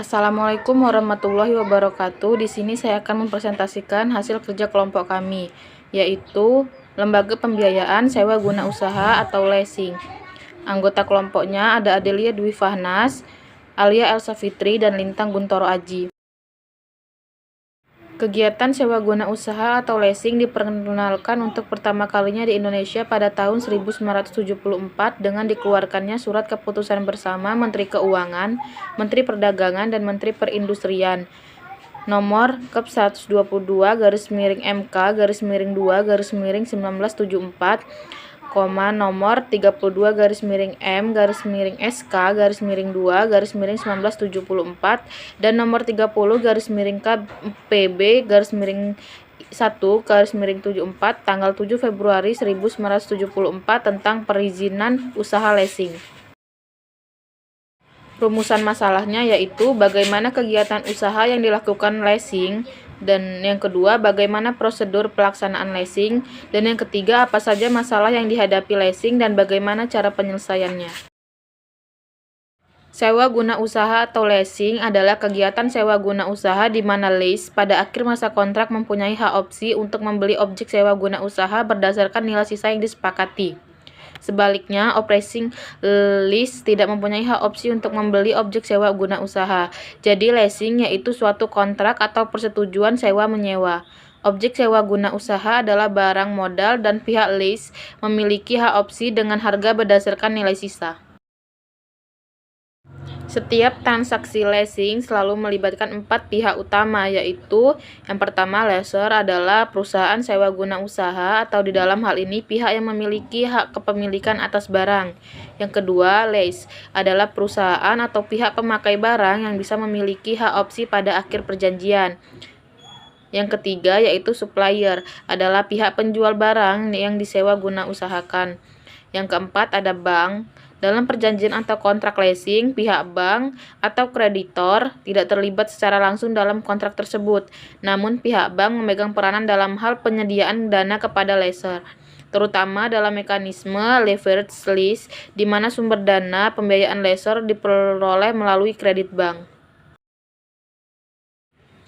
Assalamualaikum warahmatullahi wabarakatuh. Di sini saya akan mempresentasikan hasil kerja kelompok kami, yaitu Lembaga Pembiayaan Sewa Guna Usaha atau leasing. Anggota kelompoknya ada Adelia Dwi Fahnas, Alia Elsa Fitri, dan Lintang Guntoro Aji. Kegiatan sewa guna usaha atau leasing diperkenalkan untuk pertama kalinya di Indonesia pada tahun 1974 dengan dikeluarkannya Surat Keputusan Bersama Menteri Keuangan, Menteri Perdagangan, dan Menteri Perindustrian nomor Kep 122-MK-2-1974, nomor 32-M-SK-2-1974 dan nomor 30-KPB-1-74 tanggal 7 Februari 1974 tentang perizinan usaha leasing. Rumusan masalahnya yaitu bagaimana kegiatan usaha yang dilakukan leasing, dan yang kedua bagaimana prosedur pelaksanaan leasing, dan yang ketiga apa saja masalah yang dihadapi leasing dan bagaimana cara penyelesaiannya. Sewa guna usaha atau leasing adalah kegiatan sewa guna usaha di mana lease pada akhir masa kontrak mempunyai hak opsi untuk membeli objek sewa guna usaha berdasarkan nilai sisa yang disepakati. Sebaliknya, operating lease tidak mempunyai hak opsi untuk membeli objek sewa guna usaha. Jadi, leasing yaitu suatu kontrak atau persetujuan sewa-menyewa. Objek sewa guna usaha adalah barang modal dan pihak lease memiliki hak opsi dengan harga berdasarkan nilai sisa. Setiap transaksi leasing selalu melibatkan 4 pihak utama, yaitu yang pertama, lessor adalah perusahaan sewa guna usaha atau di dalam hal ini pihak yang memiliki hak kepemilikan atas barang. Yang kedua, lease adalah perusahaan atau pihak pemakai barang yang bisa memiliki hak opsi pada akhir perjanjian. Yang ketiga, yaitu supplier, adalah pihak penjual barang yang disewa guna usahakan. Yang keempat, ada bank. Dalam perjanjian atau kontrak leasing, pihak bank atau kreditor tidak terlibat secara langsung dalam kontrak tersebut, namun pihak bank memegang peranan dalam hal penyediaan dana kepada lessor, terutama dalam mekanisme leverage lease, di mana sumber dana pembiayaan lessor diperoleh melalui kredit bank.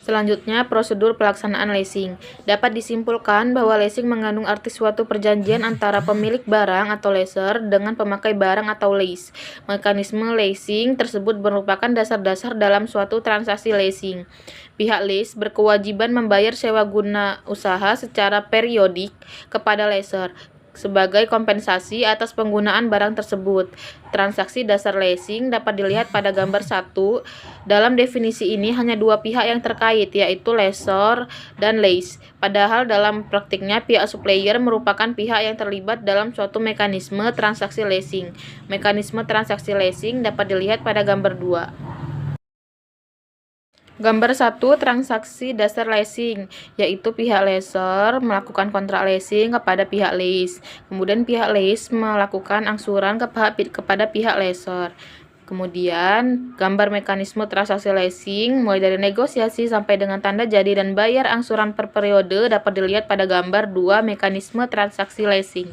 Selanjutnya, prosedur pelaksanaan leasing. Dapat disimpulkan bahwa leasing mengandung arti suatu perjanjian antara pemilik barang atau lessor dengan pemakai barang atau lease. Mekanisme leasing tersebut merupakan dasar-dasar dalam suatu transaksi leasing. Pihak lease berkewajiban membayar sewa guna usaha secara periodik kepada lessor sebagai kompensasi atas penggunaan barang tersebut. Transaksi dasar leasing dapat dilihat pada gambar 1. Dalam definisi ini hanya dua pihak yang terkait, yaitu lessor dan lease. Padahal dalam praktiknya pihak supplier merupakan pihak yang terlibat dalam suatu mekanisme transaksi leasing. Mekanisme transaksi leasing dapat dilihat pada gambar 2. Gambar 1, transaksi dasar leasing, yaitu pihak lessor melakukan kontrak leasing kepada pihak lease. Kemudian pihak lease melakukan angsuran kepada pihak lessor. Kemudian, gambar mekanisme transaksi leasing mulai dari negosiasi sampai dengan tanda jadi dan bayar angsuran per periode dapat dilihat pada gambar 2, mekanisme transaksi leasing.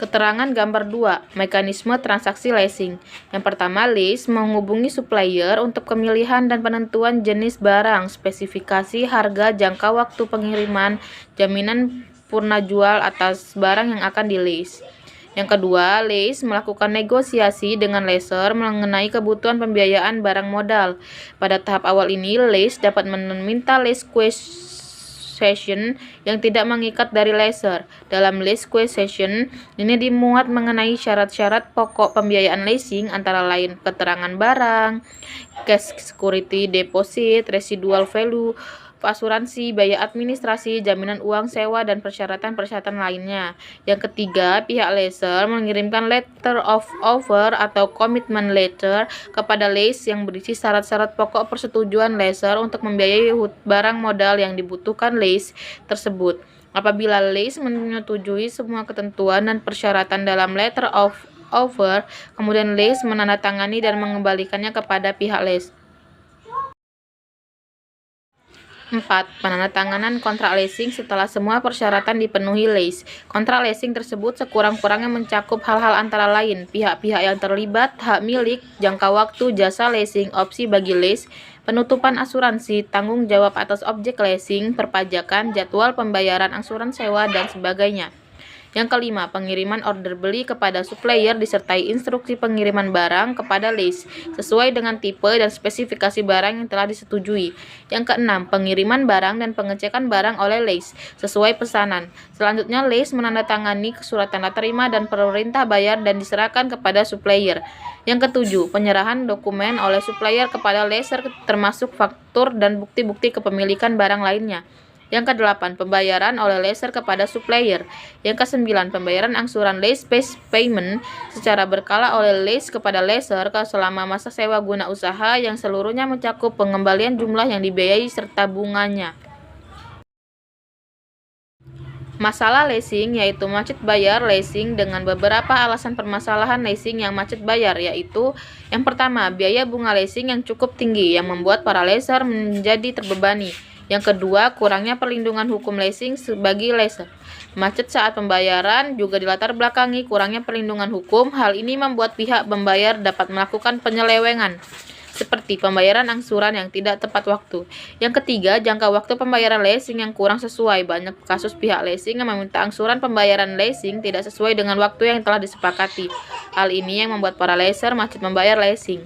Keterangan gambar 2, mekanisme transaksi leasing. Yang pertama, lease menghubungi supplier untuk pemilihan dan penentuan jenis barang, spesifikasi, harga, jangka waktu pengiriman, jaminan purna jual atas barang yang akan di-lease. Yang kedua, lease melakukan negosiasi dengan lessor mengenai kebutuhan pembiayaan barang modal. Pada tahap awal ini, lease dapat meminta lease quotation yang tidak mengikat dari lessor. Dalam lease quotation ini dimuat mengenai syarat-syarat pokok pembiayaan leasing antara lain keterangan barang, cash security deposit, residual value, asuransi, biaya administrasi, jaminan uang sewa, dan persyaratan-persyaratan lainnya. Yang ketiga, pihak lessor mengirimkan letter of offer atau commitment letter kepada lease yang berisi syarat-syarat pokok persetujuan lessor untuk membiayai barang modal yang dibutuhkan lease tersebut. Apabila lease menyetujui semua ketentuan dan persyaratan dalam letter of offer, kemudian lease menandatangani dan mengembalikannya kepada pihak lease. 4. Penandatanganan kontrak leasing setelah semua persyaratan dipenuhi lease. Kontrak leasing tersebut sekurang-kurangnya mencakup hal-hal antara lain: pihak-pihak yang terlibat, hak milik, jangka waktu, jasa leasing, opsi bagi lease, penutupan asuransi, tanggung jawab atas objek leasing, perpajakan, jadwal pembayaran angsuran sewa, dan sebagainya. Yang kelima, pengiriman order beli kepada supplier disertai instruksi pengiriman barang kepada lease sesuai dengan tipe dan spesifikasi barang yang telah disetujui. Yang keenam, pengiriman barang dan pengecekan barang oleh lease sesuai pesanan. Selanjutnya, lease menandatangani surat tanda terima dan perintah bayar dan diserahkan kepada supplier. Yang ketujuh, penyerahan dokumen oleh supplier kepada lessor termasuk faktur dan bukti-bukti kepemilikan barang lainnya. Yang kedelapan, pembayaran oleh lessor kepada supplier. Yang kesembilan, pembayaran angsuran lease payment secara berkala oleh lease kepada lessor selama masa sewa guna usaha yang seluruhnya mencakup pengembalian jumlah yang dibiayai serta bunganya. Masalah leasing yaitu macet bayar leasing dengan beberapa alasan permasalahan leasing yang macet bayar, yaitu yang pertama, biaya bunga leasing yang cukup tinggi yang membuat para lessor menjadi terbebani. Yang kedua, kurangnya perlindungan hukum leasing bagi lessor. Macet saat pembayaran juga dilatar belakangi kurangnya perlindungan hukum. Hal ini membuat pihak pembayar dapat melakukan penyelewengan, seperti pembayaran angsuran yang tidak tepat waktu. Yang ketiga, jangka waktu pembayaran leasing yang kurang sesuai. Banyak kasus pihak leasing yang meminta angsuran pembayaran leasing tidak sesuai dengan waktu yang telah disepakati. Hal ini yang membuat para lessor macet membayar leasing.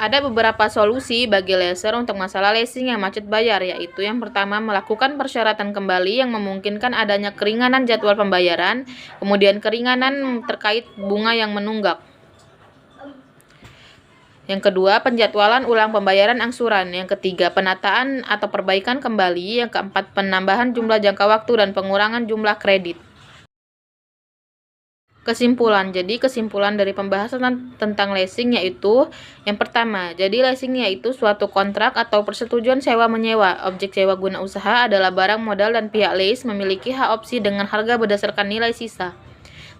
Ada beberapa solusi bagi lessor untuk masalah leasing yang macet bayar, yaitu yang pertama, melakukan persyaratan kembali yang memungkinkan adanya keringanan jadwal pembayaran, kemudian keringanan terkait bunga yang menunggak. Yang kedua, penjadwalan ulang pembayaran angsuran. Yang ketiga, penataan atau perbaikan kembali. Yang keempat, penambahan jumlah jangka waktu dan pengurangan jumlah kredit. Kesimpulan dari pembahasan tentang leasing yaitu yang pertama, jadi leasing yaitu suatu kontrak atau persetujuan sewa-menyewa. Objek sewa guna usaha adalah barang modal dan pihak lease memiliki hak opsi dengan harga berdasarkan nilai sisa.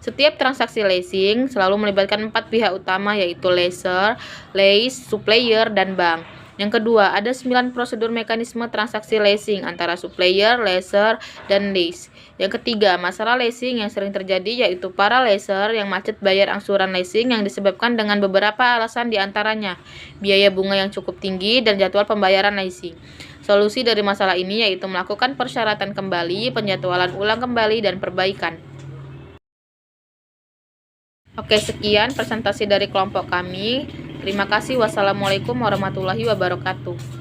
Setiap transaksi leasing selalu melibatkan 4 pihak utama, yaitu lessor, lease, supplier, dan bank. Yang kedua, ada 9 prosedur mekanisme transaksi leasing antara supplier, lessor, dan lease. Yang ketiga, masalah leasing yang sering terjadi yaitu para lessor yang macet bayar angsuran leasing yang disebabkan dengan beberapa alasan, diantaranya biaya bunga yang cukup tinggi dan jadwal pembayaran leasing. Solusi dari masalah ini yaitu melakukan persyaratan kembali, penjadwalan ulang kembali, dan perbaikan. Oke, sekian presentasi dari kelompok kami. Terima kasih. Wassalamualaikum warahmatullahi wabarakatuh.